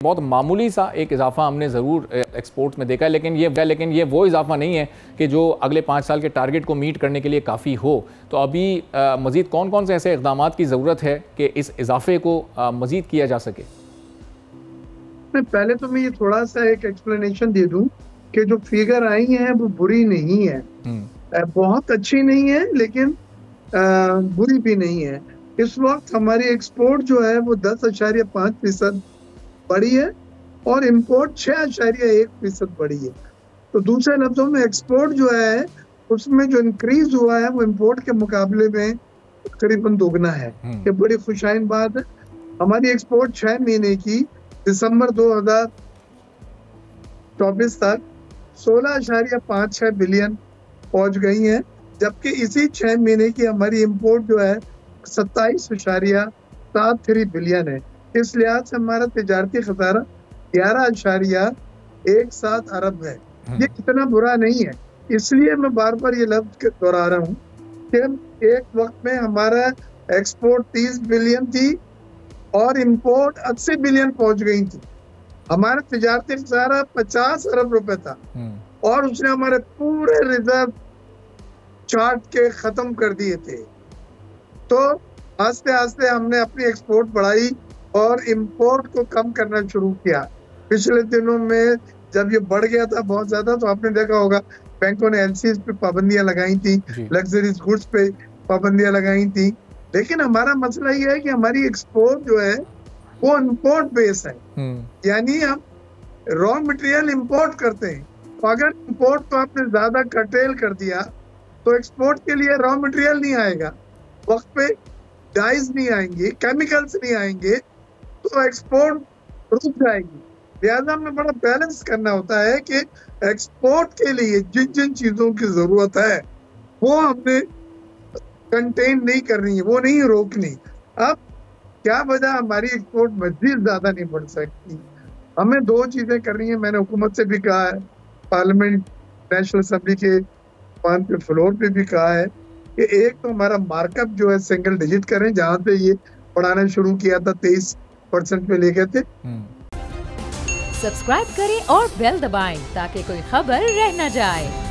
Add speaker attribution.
Speaker 1: बहुत मामूली सा एक इजाफा हमने ज़रूर एक्सपोर्ट्स में देखा है, लेकिन ये वो इजाफा नहीं है कि जो अगले 5 साल के टारगेट को मीट करने के लिए काफ़ी हो। तो अभी मज़ीद कौन कौन से ऐसे इक़दाम की ज़रूरत है कि इस इजाफे को मज़ीद किया जा सके?
Speaker 2: पहले तो मैं ये थोड़ा सा एक एक्सप्लेनेशन दे दूं कि जो फिगर आई हैं वो बुरी नहीं है, बहुत अच्छी नहीं है लेकिन बुरी भी नहीं है। इस वक्त हमारी एक्सपोर्ट जो है वो 10.5% बढ़ी है और इम्पोर्ट 6.1% बढ़ी है। तो दूसरे लफ्जों में एक्सपोर्ट जो है उसमें जो इंक्रीज हुआ है वो इम्पोर्ट के मुकाबले में करीबन दोगुना है। ये बड़ी खुशाइन बात है। हमारी एक्सपोर्ट 6 महीने की दिसंबर 2024 तक 16.56 बिलियन पहुंच गई है, जबकि इसी 6 महीने की हमारी इंपोर्ट जो है 27.73 बिलियन है। इस लिहाज से हमारा तिजारती खसारा 11.17 अरब है। ये इतना बुरा नहीं है, इसलिए मैं बार बार ये लफ्ज दोहरा रहा हूँ कि एक वक्त में हमारा एक्सपोर्ट 30 बिलियन थी और इंपोर्ट 80 बिलियन पहुंच गई थी। हमारा तिजारती खसारा 50 अरब रुपए था और उसने हमारे पूरे रिजर्व चार्ट के खत्म कर दिए थे। तो आस्ते आस्ते हमने अपनी एक्सपोर्ट बढ़ाई और इंपोर्ट को कम करना शुरू किया। पिछले दिनों में जब ये बढ़ गया था बहुत ज्यादा, तो आपने देखा होगा बैंकों ने एलसीज पे पाबंदियां लगाई थी, लग्जरीज गुड्स पे पाबंदियां लगाई थी। लेकिन हमारा मसला ये है कि हमारी एक्सपोर्ट जो है वो इंपोर्ट बेस है, यानी हम रॉ मटेरियल इंपोर्ट करते हैं। तो अगर इंपोर्ट तो आपने ज्यादा कर्टेल कर दिया तो एक्सपोर्ट के लिए रॉ मटेरियल नहीं आएगा, वक्त पे डाइज नहीं आएंगे, केमिकल्स नहीं आएंगे, तो एक्सपोर्ट रुक जाएगी। लिहाजा हमें बड़ा बैलेंस करना होता है कि एक्सपोर्ट के लिए जिन जिन चीजों की जरूरत है वो हमने कंटेन नहीं करनी है, वो नहीं रोकनी। अब क्या वजह हमारी एक्सपोर्ट मजीद ज्यादा नहीं बढ़ सकती? हमें 2 चीजें करनी है। मैंने हुकूमत से भी कहा है, पार्लियामेंट नेशनल असेंबली के के फ्लोर पे भी कहा है कि एक तो हमारा मार्कअप जो है सिंगल डिजिट करें, जहां से ये बढ़ाना शुरू किया था 23% पे ले गए थे।
Speaker 3: सब्सक्राइब करें और बेल दबाएं ताकि कोई खबर रह न जाए।